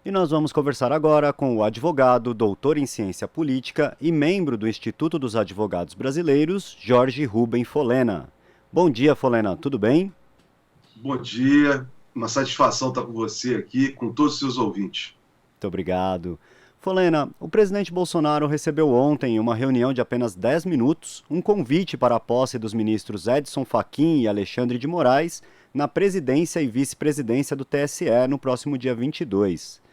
E nós vamos conversar agora com o advogado, doutor em ciência política e membro do Instituto dos Advogados Brasileiros, Jorge Rubem Folena. Bom dia, Folena, tudo bem? Bom dia, uma satisfação estar com você aqui, com todos os seus ouvintes. Muito obrigado. Folena, o presidente Bolsonaro recebeu ontem, em uma reunião de apenas 10 minutos, um convite para a posse dos ministros Edson Fachin e Alexandre de Moraes na presidência e vice-presidência do TSE no próximo dia 22.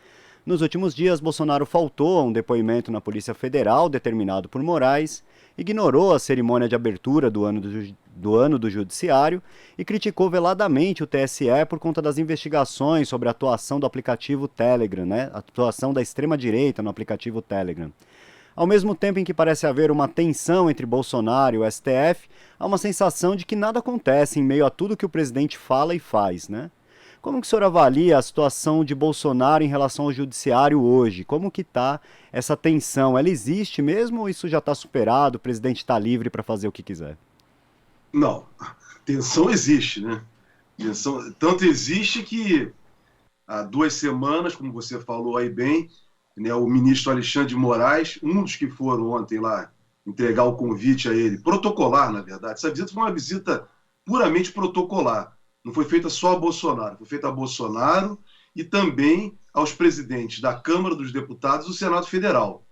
Nos últimos dias, Bolsonaro faltou a um depoimento na Polícia Federal determinado por Moraes, ignorou a cerimônia de abertura do ano do Judiciário e criticou veladamente o TSE por conta das investigações sobre a atuação do aplicativo Telegram, a atuação da extrema-direita no aplicativo Telegram. Ao mesmo tempo em que parece haver uma tensão entre Bolsonaro e o STF, há uma sensação de que nada acontece em meio a tudo que o presidente fala e faz, né? Como que o senhor avalia a situação de Bolsonaro em relação ao judiciário hoje? Como que está essa tensão? Ela existe mesmo ou isso já está superado? O presidente está livre para fazer o que quiser? Não, tensão existe, né? Tanto existe que há 2 semanas, como você falou aí bem, né, o ministro Alexandre de Moraes, um dos que foram ontem lá entregar o convite a ele, protocolar, na verdade. Essa visita foi uma visita puramente protocolar. Não foi feita só a Bolsonaro, foi feita a Bolsonaro e também aos presidentes da Câmara dos Deputados e do Senado Federal.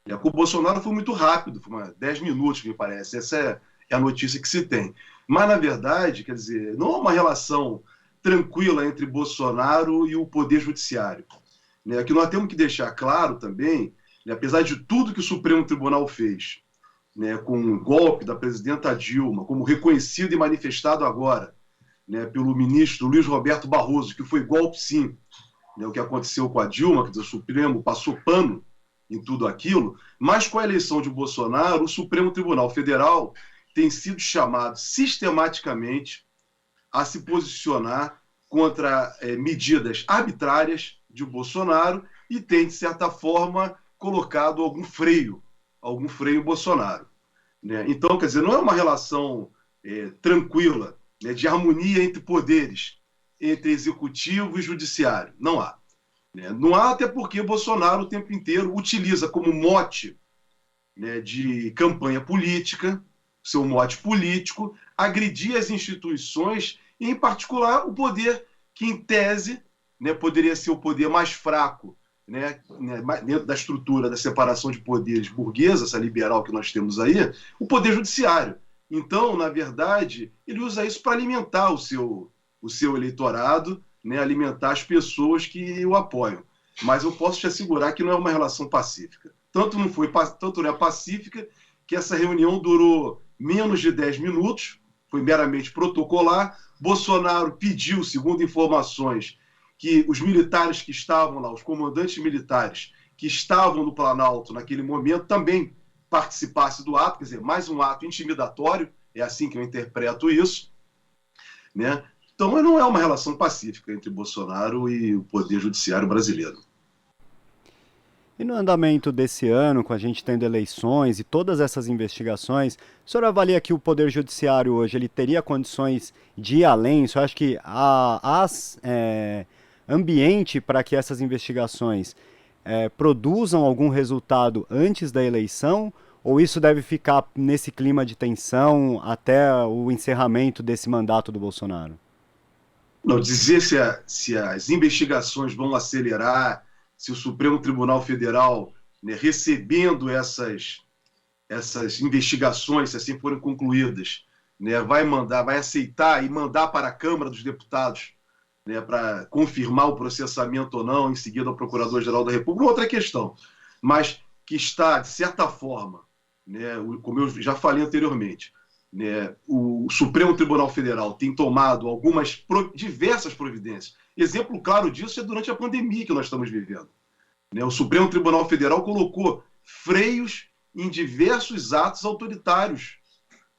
E com o Bolsonaro foi muito rápido, foi 10 minutos, me parece. Essa é a notícia que se tem. Mas, na verdade, quer dizer, não há uma relação tranquila entre Bolsonaro e o Poder Judiciário. Né? Que nós temos que deixar claro também, né, apesar de tudo que o Supremo Tribunal fez, né, com o golpe da presidenta Dilma, como reconhecido e manifestado agora, né, pelo ministro Luiz Roberto Barroso, que foi golpe sim, né, o que aconteceu com a Dilma, que o Supremo passou pano em tudo aquilo, mas com a eleição de Bolsonaro, o Supremo Tribunal Federal tem sido chamado sistematicamente a se posicionar contra medidas arbitrárias de Bolsonaro e tem, de certa forma, colocado algum freio em Bolsonaro. Né? Então, quer dizer, não é uma relação tranquila, né, de harmonia entre poderes, entre executivo e judiciário. Não há. Né? Não há até porque Bolsonaro o tempo inteiro utiliza como mote, né, de campanha política, seu mote político, agredir as instituições e, em particular, o poder que, em tese, né, poderia ser o poder mais fraco, né, dentro da estrutura da separação de poderes burguesa, essa liberal que nós temos aí, o poder judiciário. Então, na verdade, ele usa isso para alimentar o seu eleitorado, né, alimentar as pessoas que o apoiam. Mas eu posso te assegurar que não é uma relação pacífica. Tanto não é pacífica que essa reunião durou menos de 10 minutos, foi meramente protocolar. Bolsonaro pediu, segundo informações, que os militares que estavam lá, os comandantes militares que estavam no Planalto naquele momento, também participasse do ato, quer dizer, mais um ato intimidatório, é assim que eu interpreto isso, né? Então não é uma relação pacífica entre Bolsonaro e o Poder Judiciário brasileiro. E no andamento desse ano, com a gente tendo eleições e todas essas investigações, o senhor avalia que o Poder Judiciário hoje ele teria condições de ir além? O senhor acha que há ambiente para que essas investigações produzam algum resultado antes da eleição? Ou isso deve ficar nesse clima de tensão até o encerramento desse mandato do Bolsonaro? Não, dizer se as investigações vão acelerar, se o Supremo Tribunal Federal, né, recebendo essas investigações, se assim forem concluídas, né, vai aceitar e mandar para a Câmara dos Deputados, né, para confirmar o processamento ou não, em seguida ao Procurador-Geral da República, outra questão. Mas que está, de certa forma, né, como eu já falei anteriormente, né, o Supremo Tribunal Federal tem tomado diversas providências. Exemplo claro disso é durante a pandemia que nós estamos vivendo. Né, o Supremo Tribunal Federal colocou freios em diversos atos autoritários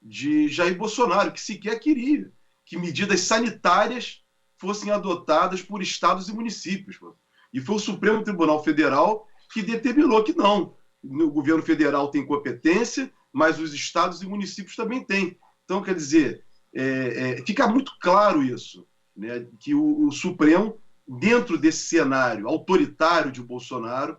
de Jair Bolsonaro, que sequer queria que medidas sanitárias fossem adotadas por estados e municípios. E foi o Supremo Tribunal Federal que determinou que não. O governo federal tem competência, mas os estados e municípios também têm. Então, quer dizer, fica muito claro isso, né, que o Supremo dentro desse cenário autoritário de Bolsonaro,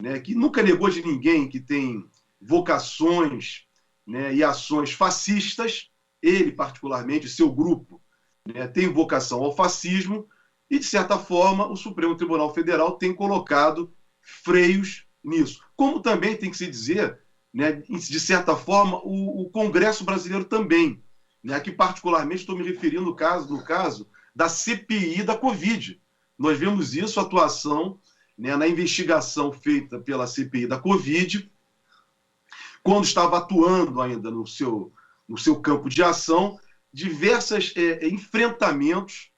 né, que nunca negou de ninguém que tem vocações, né, e ações fascistas, ele particularmente, seu grupo, né, tem vocação ao fascismo, e, de certa forma, o Supremo Tribunal Federal tem colocado freios nisso. Como também tem que se dizer, né, de certa forma, o Congresso brasileiro também, né, aqui particularmente estou me referindo no caso da CPI da Covid. Nós vemos isso, a atuação, né, na investigação feita pela CPI da Covid, quando estava atuando ainda no seu campo de ação, diversos enfrentamentos,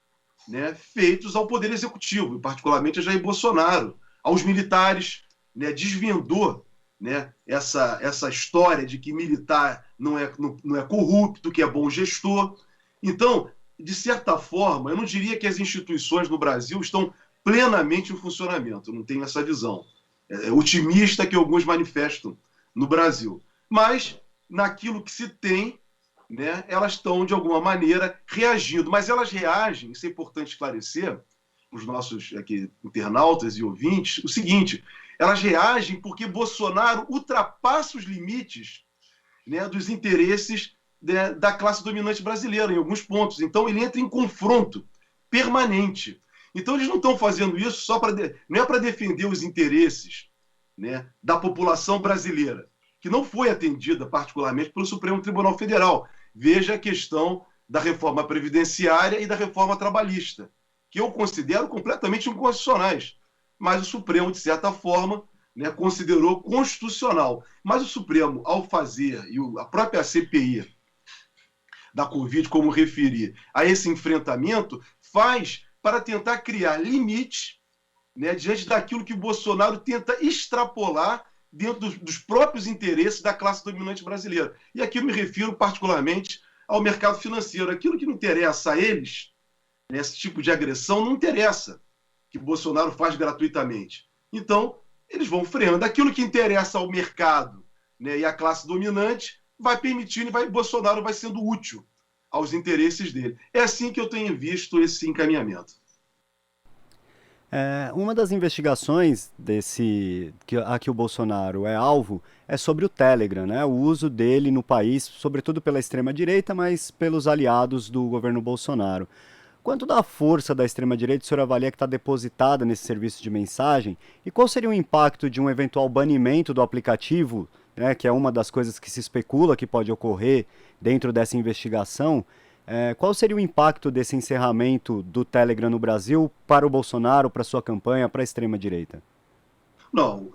né, feitos ao Poder Executivo, particularmente a Jair Bolsonaro, aos militares, né, desvendou, né, essa história de que militar não é corrupto, que é bom gestor. Então, de certa forma, eu não diria que as instituições no Brasil estão plenamente em funcionamento, eu não tenho essa visão otimista que alguns manifestam no Brasil. Mas, naquilo que se tem, né, elas estão, de alguma maneira, reagindo. Mas elas reagem, isso é importante esclarecer para os nossos aqui, internautas e ouvintes, o seguinte: elas reagem porque Bolsonaro ultrapassa os limites, né, dos interesses, né, da classe dominante brasileira, em alguns pontos. Então, ele entra em confronto permanente. Então, eles não estão fazendo isso só não é para defender os interesses, né, da população brasileira, que não foi atendida particularmente pelo Supremo Tribunal Federal. Veja a questão da reforma previdenciária e da reforma trabalhista, que eu considero completamente inconstitucionais. Mas o Supremo, de certa forma, né, considerou constitucional. Mas o Supremo, ao fazer, e a própria CPI da Covid, como referi, a esse enfrentamento, faz para tentar criar limites, né, diante daquilo que o Bolsonaro tenta extrapolar dentro dos próprios interesses da classe dominante brasileira. E aqui eu me refiro particularmente ao mercado financeiro. Aquilo que não interessa a eles, né, esse tipo de agressão, não interessa, que Bolsonaro faz gratuitamente. Então, eles vão freando. Aquilo que interessa ao mercado, né, e à classe dominante, vai permitindo e Bolsonaro vai sendo útil aos interesses dele. É assim que eu tenho visto esse encaminhamento. Uma das investigações a que o Bolsonaro é alvo é sobre o Telegram, né? O uso dele no país, sobretudo pela extrema-direita, mas pelos aliados do governo Bolsonaro. Quanto da força da extrema-direita o senhor avalia que está depositada nesse serviço de mensagem? E qual seria o impacto de um eventual banimento do aplicativo, né, que é uma das coisas que se especula que pode ocorrer dentro dessa investigação? Qual seria o impacto desse encerramento do Telegram no Brasil para o Bolsonaro, para a sua campanha, para a extrema-direita? Não,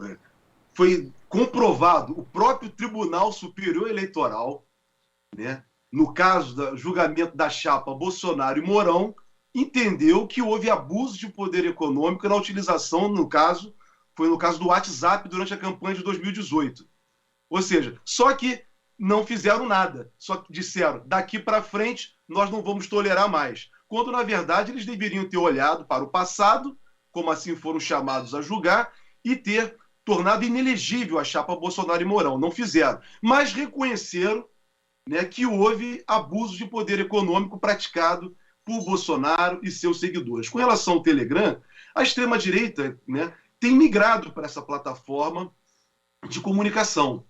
foi comprovado, o próprio Tribunal Superior Eleitoral, né, no caso do julgamento da chapa Bolsonaro e Mourão, entendeu que houve abuso de poder econômico na utilização, foi no caso do WhatsApp durante a campanha de 2018. Ou seja, só que não fizeram nada, só que disseram, daqui para frente nós não vamos tolerar mais. Quando, na verdade, eles deveriam ter olhado para o passado, como assim foram chamados a julgar, e ter tornado inelegível a chapa Bolsonaro e Mourão. Não fizeram, mas reconheceram, né, que houve abuso de poder econômico praticado por Bolsonaro e seus seguidores. Com relação ao Telegram, a extrema-direita, né, tem migrado para essa plataforma de comunicação,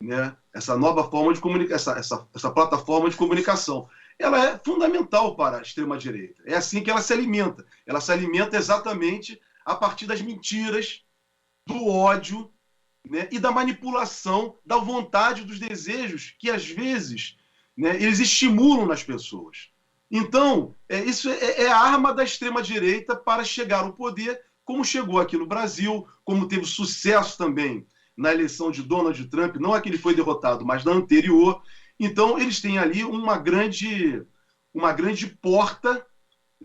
né? Essa nova forma de comunicação, essa plataforma de comunicação. Ela é fundamental para a extrema-direita. É assim que ela se alimenta. Ela se alimenta exatamente a partir das mentiras, do ódio, né, e da manipulação da vontade, dos desejos que, às vezes, né, eles estimulam nas pessoas. Então, isso é a arma da extrema-direita para chegar ao poder, como chegou aqui no Brasil, como teve sucesso também na eleição de Donald Trump, não a que ele foi derrotado, mas na anterior. Então, eles têm ali uma grande porta,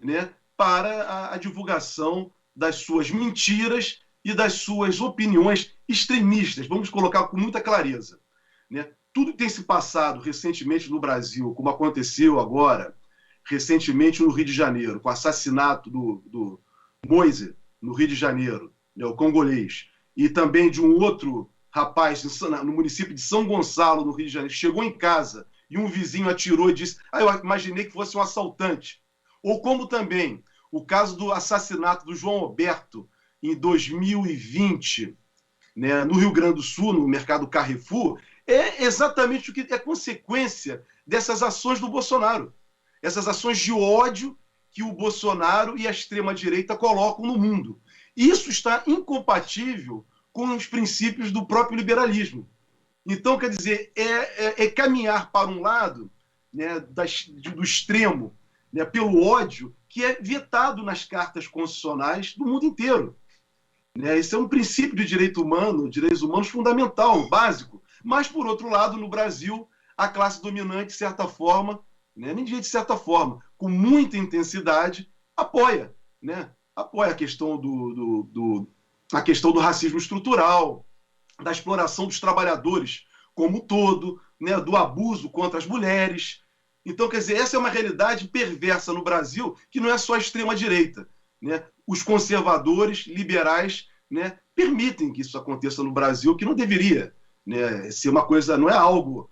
né, para a divulgação das suas mentiras e das suas opiniões extremistas. Vamos colocar com muita clareza, né? Tudo que tem se passado recentemente no Brasil, como aconteceu agora, recentemente no Rio de Janeiro, com o assassinato do Moise, no Rio de Janeiro, né, o congolês, e também de um outro rapaz no município de São Gonçalo, no Rio de Janeiro, chegou em casa e um vizinho atirou e disse: eu imaginei que fosse um assaltante. Ou como também o caso do assassinato do João Alberto em 2020, né, no Rio Grande do Sul, no mercado Carrefour, é exatamente o que é consequência dessas ações do Bolsonaro. Essas ações de ódio que o Bolsonaro e a extrema-direita colocam no mundo. Isso está incompatível com os princípios do próprio liberalismo. Então, quer dizer, é caminhar para um lado, né, do extremo, né, pelo ódio, que é vetado nas cartas constitucionais do mundo inteiro. Né? Esse é um princípio de direitos humanos fundamental, básico. Mas, por outro lado, no Brasil, a classe dominante, de certa forma, né, nem de certa forma, com muita intensidade, apoia, né? Apoia a questão a questão do racismo estrutural, da exploração dos trabalhadores como um todo, né, do abuso contra as mulheres. Então, quer dizer, essa é uma realidade perversa no Brasil, que não é só a extrema-direita. Né? Os conservadores, liberais, né, permitem que isso aconteça no Brasil, que não deveria, né, ser uma coisa, não é algo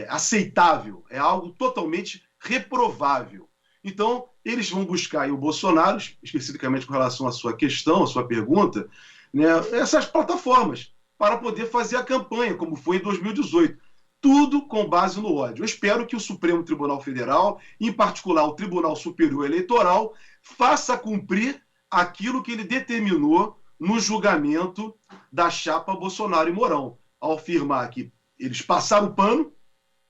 aceitável, é algo totalmente reprovável. Então, eles vão buscar, e o Bolsonaro, especificamente com relação à sua questão, à sua pergunta, né, essas plataformas para poder fazer a campanha, como foi em 2018. Tudo com base no ódio. Eu espero que o Supremo Tribunal Federal, em particular o Tribunal Superior Eleitoral, faça cumprir aquilo que ele determinou no julgamento da chapa Bolsonaro e Mourão, ao afirmar que eles passaram o pano,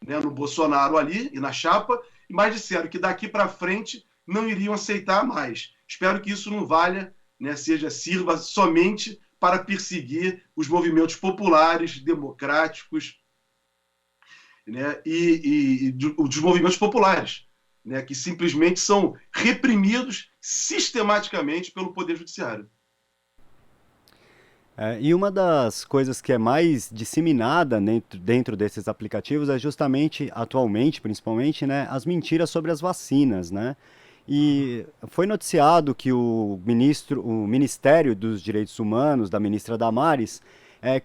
né, no Bolsonaro ali e na chapa, mas disseram que daqui para frente não iriam aceitar mais. Espero que isso não valha, né, sirva somente para perseguir os movimentos populares, democráticos, né, e dos movimentos populares, né, que simplesmente são reprimidos sistematicamente pelo Poder Judiciário. E uma das coisas que é mais disseminada dentro desses aplicativos é justamente, atualmente, principalmente, né, as mentiras sobre as vacinas, né? E foi noticiado que o Ministério dos Direitos Humanos, da ministra Damares,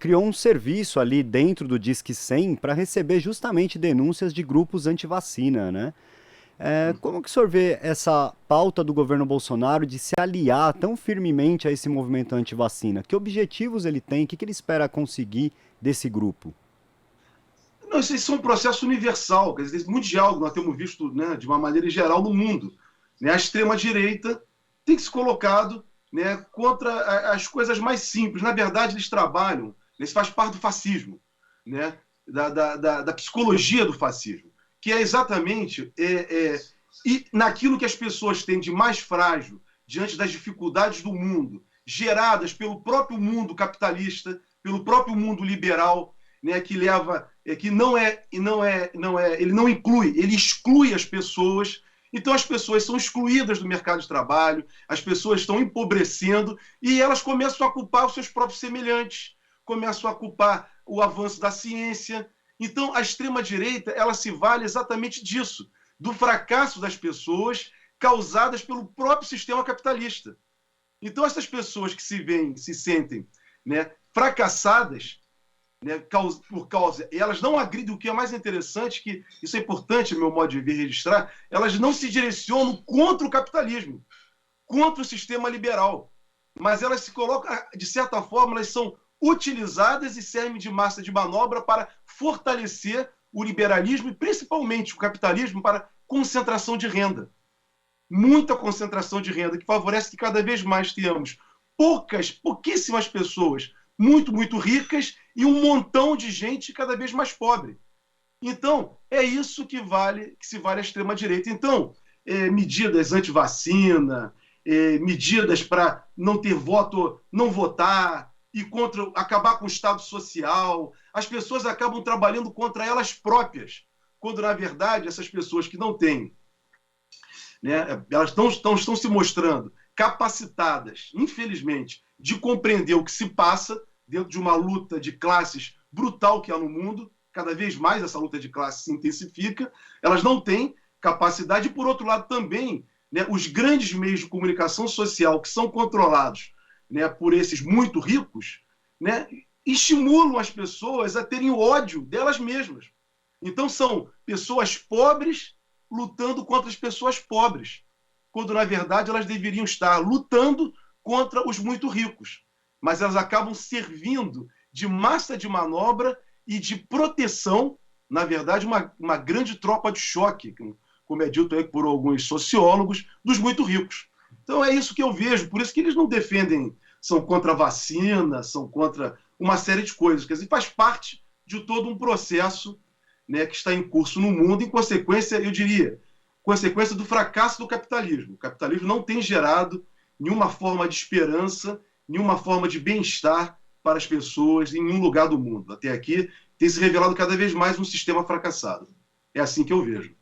criou um serviço ali dentro do Disque 100 para receber justamente denúncias de grupos anti-vacina, né? Como que o senhor vê essa pauta do governo Bolsonaro de se aliar tão firmemente a esse movimento anti-vacina? Que objetivos ele tem? O que ele espera conseguir desse grupo? Não, isso é um processo universal, quer dizer, mundial, que nós temos visto, né, de uma maneira geral no mundo. Né? A extrema-direita tem que se colocado, né, contra as coisas mais simples. Na verdade, eles trabalham, isso faz parte do fascismo, né, da psicologia do fascismo, que é exatamente e naquilo que as pessoas têm de mais frágil diante das dificuldades do mundo, geradas pelo próprio mundo capitalista, pelo próprio mundo liberal, né, que leva, que ele não inclui, ele exclui as pessoas. Então as pessoas são excluídas do mercado de trabalho, as pessoas estão empobrecendo e elas começam a culpar os seus próprios semelhantes, começam a culpar o avanço da ciência. Então, a extrema-direita, ela se vale exatamente disso, do fracasso das pessoas causadas pelo próprio sistema capitalista. Então, essas pessoas que se sentem, né, fracassadas, né, elas não agridem, o que é mais interessante, que isso é importante, meu modo de ver, registrar, elas não se direcionam contra o capitalismo, contra o sistema liberal, mas elas se colocam, de certa forma, elas são utilizadas e servem de massa de manobra para fortalecer o liberalismo e principalmente o capitalismo para concentração de renda. Muita concentração de renda, que favorece que cada vez mais tenhamos pouquíssimas pessoas muito, muito ricas e um montão de gente cada vez mais pobre. Então, é isso que se vale a extrema-direita. Então, medidas anti-vacina, medidas para não ter voto, não votar, e acabar com o Estado Social. As pessoas acabam trabalhando contra elas próprias, quando, na verdade, essas pessoas que não têm, né, elas estão se mostrando capacitadas, infelizmente, de compreender o que se passa dentro de uma luta de classes brutal que há no mundo. Cada vez mais essa luta de classes se intensifica. Elas não têm capacidade. E, por outro lado, também, né, os grandes meios de comunicação social que são controlados, né, por esses muito ricos, né, estimulam as pessoas a terem ódio delas mesmas. Então são pessoas pobres lutando contra as pessoas pobres, quando, na verdade, elas deveriam estar lutando contra os muito ricos. Mas elas acabam servindo de massa de manobra e de proteção, na verdade, uma grande tropa de choque, como é dito aí por alguns sociólogos, dos muito ricos. Então é isso que eu vejo, por isso que eles não defendem, são contra a vacina, são contra uma série de coisas, quer dizer, faz parte de todo um processo, né, que está em curso no mundo, em consequência, eu diria, consequência do fracasso do capitalismo. O capitalismo não tem gerado nenhuma forma de esperança, nenhuma forma de bem-estar para as pessoas em nenhum lugar do mundo. Até aqui tem se revelado cada vez mais um sistema fracassado. É assim que eu vejo.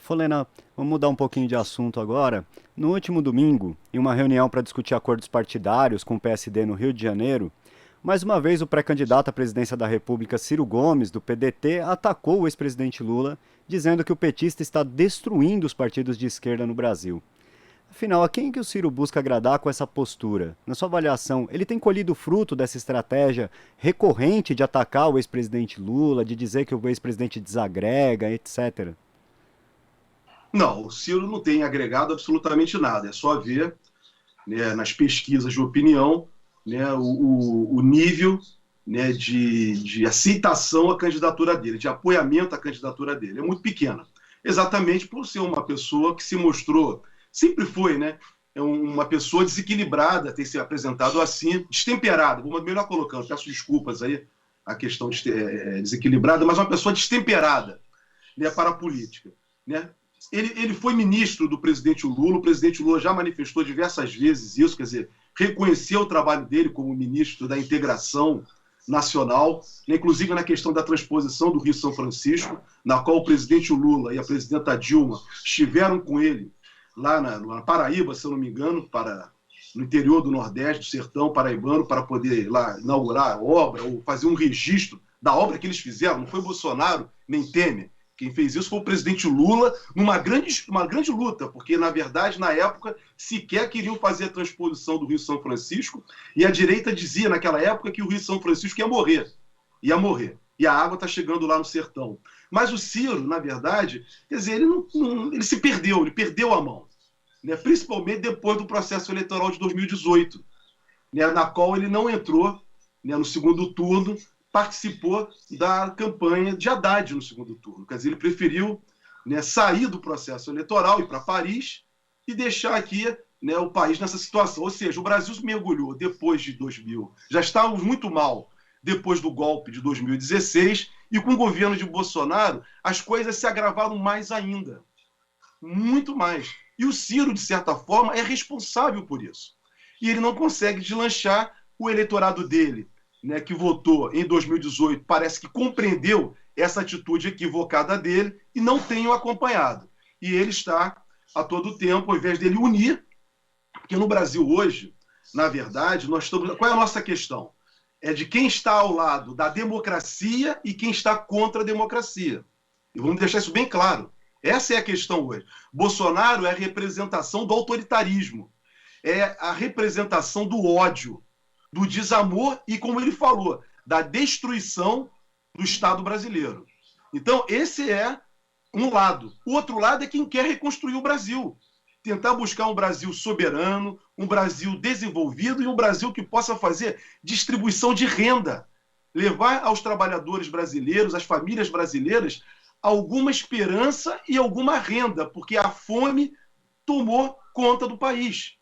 Folena, vamos mudar um pouquinho de assunto agora. No último domingo, em uma reunião para discutir acordos partidários com o PSD no Rio de Janeiro, mais uma vez o pré-candidato à presidência da República, Ciro Gomes, do PDT, atacou o ex-presidente Lula, dizendo que o petista está destruindo os partidos de esquerda no Brasil. Afinal, a quem que o Ciro busca agradar com essa postura? Na sua avaliação, ele tem colhido fruto dessa estratégia recorrente de atacar o ex-presidente Lula, de dizer que o ex-presidente desagrega, etc.? Não, o Ciro não tem agregado absolutamente nada. É só ver, né, nas pesquisas de opinião, né, o nível, né, de aceitação à candidatura dele, de apoiamento à candidatura dele. É muito pequena. Exatamente por ser uma pessoa que se mostrou, sempre foi, né, uma pessoa desequilibrada, tem se apresentado assim, destemperada, vou melhor colocando, peço desculpas aí a questão de desequilibrada, mas uma pessoa destemperada, né, para a política, né? Ele foi ministro do presidente Lula, o presidente Lula já manifestou diversas vezes isso, quer dizer, reconheceu o trabalho dele como ministro da integração nacional, inclusive na questão da transposição do Rio São Francisco, na qual o presidente Lula e a presidenta Dilma estiveram com ele lá na Paraíba, se eu não me engano, no interior do Nordeste, do sertão paraibano, para poder lá inaugurar a obra ou fazer um registro da obra que eles fizeram. Não foi Bolsonaro nem Temer. Quem fez isso foi o presidente Lula, numa grande luta, porque, na verdade, na época, sequer queriam fazer a transposição do Rio São Francisco, e a direita dizia, naquela época, que o Rio São Francisco ia morrer. Ia morrer. E a água está chegando lá no sertão. Mas o Ciro, na verdade, quer dizer, ele se perdeu, ele perdeu a mão, né? Principalmente depois do processo eleitoral de 2018, né? Na qual ele não entrou, né, no segundo turno, participou da campanha de Haddad no segundo turno. Quer dizer, ele preferiu, né, sair do processo eleitoral, ir para Paris e deixar aqui, né, o país nessa situação. Ou seja, o Brasil se mergulhou depois de 2000. Já estávamos muito mal depois do golpe de 2016 e com o governo de Bolsonaro as coisas se agravaram mais ainda. Muito mais. E o Ciro, de certa forma, é responsável por isso. E ele não consegue deslanchar o eleitorado dele, né, que votou em 2018, parece que compreendeu essa atitude equivocada dele e não tem o acompanhado. E ele está, a todo tempo, ao invés dele unir, porque no Brasil hoje, na verdade, nós estamos... Qual é a nossa questão? É de quem está ao lado da democracia e quem está contra a democracia. E vamos deixar isso bem claro. Essa é a questão hoje. Bolsonaro é a representação do autoritarismo, é a representação do ódio, do desamor e, como ele falou, da destruição do Estado brasileiro. Então, esse é um lado. O outro lado é quem quer reconstruir o Brasil. Tentar buscar um Brasil soberano, um Brasil desenvolvido e um Brasil que possa fazer distribuição de renda. Levar aos trabalhadores brasileiros, às famílias brasileiras, alguma esperança e alguma renda, porque a fome tomou conta do país.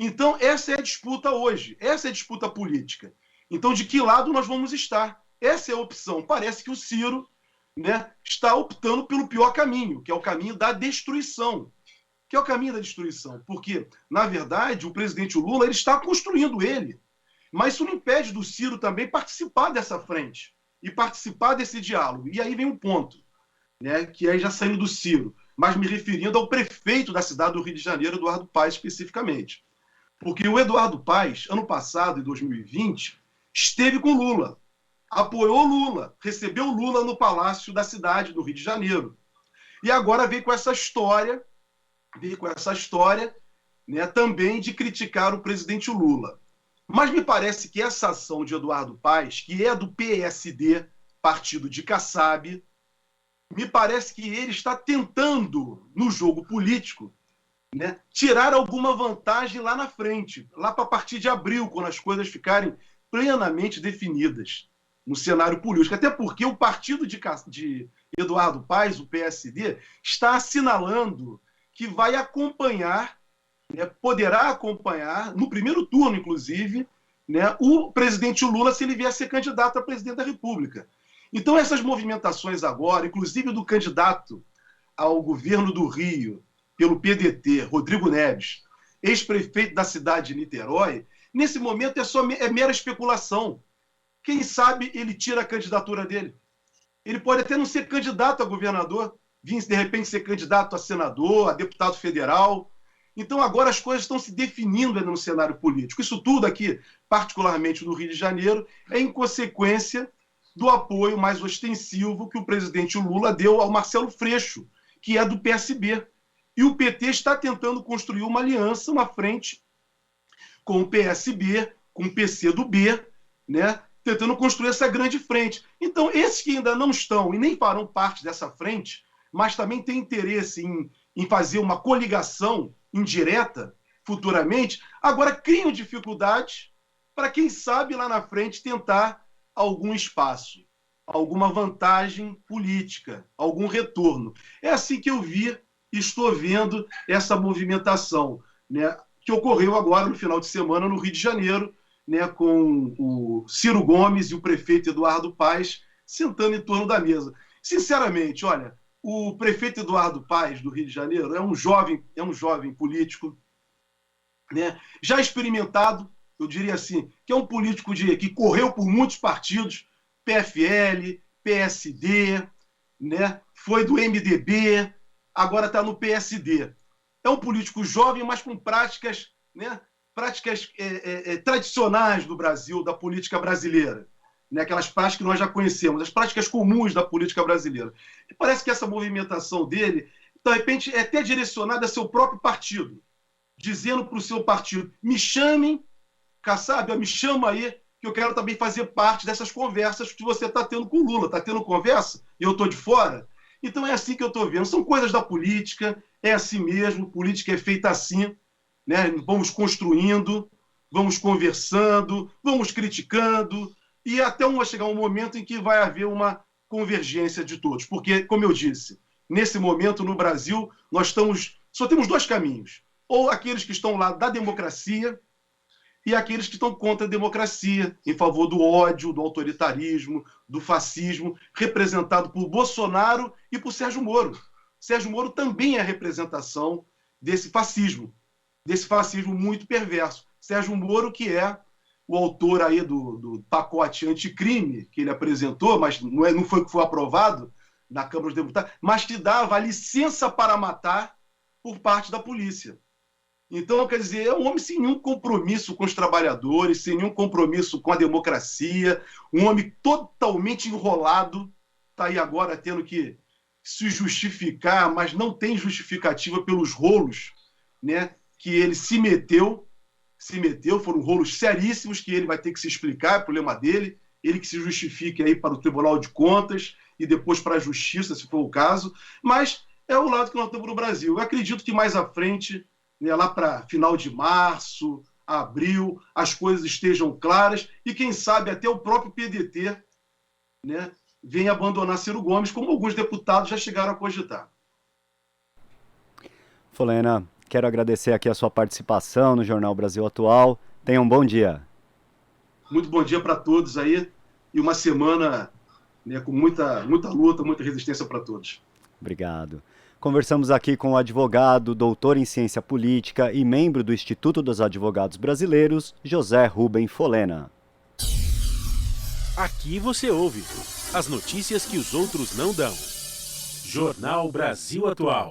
Então, essa é a disputa hoje, essa é a disputa política. Então, de que lado nós vamos estar? Essa é a opção. Parece que o Ciro, né, está optando pelo pior caminho, que é o caminho da destruição. Que é o caminho da destruição. Porque, na verdade, o presidente Lula ele está construindo ele. Mas isso não impede do Ciro também participar dessa frente e participar desse diálogo. E aí vem um ponto, né, que aí já saindo do Ciro, mas me referindo ao prefeito da cidade do Rio de Janeiro, Eduardo Paes, especificamente. Porque o Eduardo Paes, ano passado, em 2020, esteve com Lula, apoiou Lula, recebeu Lula no palácio da cidade do Rio de Janeiro. E agora veio com essa história, né, também de criticar o presidente Lula. Mas me parece que essa ação de Eduardo Paes, que é do PSD, partido de Kassab, me parece que ele está tentando, no jogo político, né, tirar alguma vantagem lá na frente, lá para a partir de abril, quando as coisas ficarem plenamente definidas no cenário político. Até porque o partido de Eduardo Paes, o PSD, está assinalando que vai acompanhar, né, poderá acompanhar, no primeiro turno, inclusive, né, o presidente Lula, se ele vier a ser candidato a presidente da República. Então, essas movimentações agora, inclusive do candidato ao governo do Rio, pelo PDT, Rodrigo Neves, ex-prefeito da cidade de Niterói, nesse momento é mera especulação. Quem sabe ele tira a candidatura dele. Ele pode até não ser candidato a governador, vir de repente ser candidato a senador, a deputado federal. Então agora as coisas estão se definindo no cenário político. Isso tudo aqui, particularmente no Rio de Janeiro, é em consequência do apoio mais ostensivo que o presidente Lula deu ao Marcelo Freixo, que é do PSB. E o PT está tentando construir uma aliança, uma frente com o PSB, com o PCdoB, né? Tentando construir essa grande frente. Então, esses que ainda não estão e nem farão parte dessa frente, mas também têm interesse em fazer uma coligação indireta futuramente, agora criam dificuldades para, quem sabe, lá na frente tentar algum espaço, alguma vantagem política, algum retorno. É assim que eu vi e estou vendo essa movimentação, né, que ocorreu agora no final de semana no Rio de Janeiro, né, com o Ciro Gomes e o prefeito Eduardo Paes sentando em torno da mesa. Sinceramente, olha, o prefeito Eduardo Paes do Rio de Janeiro é um jovem político, né, já experimentado, eu diria assim, que é um político que correu por muitos partidos, PFL, PSD, né, foi do MDB, agora está no PSD. É um político jovem, mas com práticas, né, tradicionais do Brasil, da política brasileira, né, aquelas práticas que nós já conhecemos, as práticas comuns da política brasileira. E parece que essa movimentação dele, de repente, é até direcionada a seu próprio partido, dizendo para o seu partido, me chamem, Kassab, me chama aí, que eu quero também fazer parte dessas conversas que você está tendo com o Lula. Está tendo conversa e eu estou de fora? Então é assim que eu estou vendo. São coisas da política, é assim mesmo, política é feita assim, né? Vamos construindo, vamos conversando, vamos criticando, e até vai chegar um momento em que vai haver uma convergência de todos. Porque, como eu disse, nesse momento no Brasil, só temos dois caminhos. Ou aqueles que estão lá da democracia, e aqueles que estão contra a democracia, em favor do ódio, do autoritarismo, do fascismo, representado por Bolsonaro e por Sérgio Moro. Sérgio Moro também é a representação desse fascismo muito perverso. Sérgio Moro, que é o autor aí do pacote anticrime que ele apresentou, mas não foi o que foi aprovado na Câmara dos Deputados, mas que dava a licença para matar por parte da polícia. Então, quer dizer, é um homem sem nenhum compromisso com os trabalhadores, sem nenhum compromisso com a democracia, um homem totalmente enrolado, está aí agora tendo que se justificar, mas não tem justificativa pelos rolos, né, que ele se meteu, foram rolos seríssimos que ele vai ter que se explicar, é problema dele, ele que se justifique aí para o Tribunal de Contas e depois para a Justiça, se for o caso, mas é o lado que nós temos no Brasil. Eu acredito que mais à frente, né, lá para final de março, abril, as coisas estejam claras e, quem sabe, até o próprio PDT, né, venha abandonar Ciro Gomes, como alguns deputados já chegaram a cogitar. Folena, quero agradecer aqui a sua participação no Jornal Brasil Atual. Tenha um bom dia. Muito bom dia para todos aí e uma semana, né, com muita luta, muita resistência para todos. Obrigado. Conversamos aqui com o advogado, doutor em ciência política e membro do Instituto dos Advogados Brasileiros, José Rubem Folena. Aqui você ouve as notícias que os outros não dão. Jornal Brasil Atual.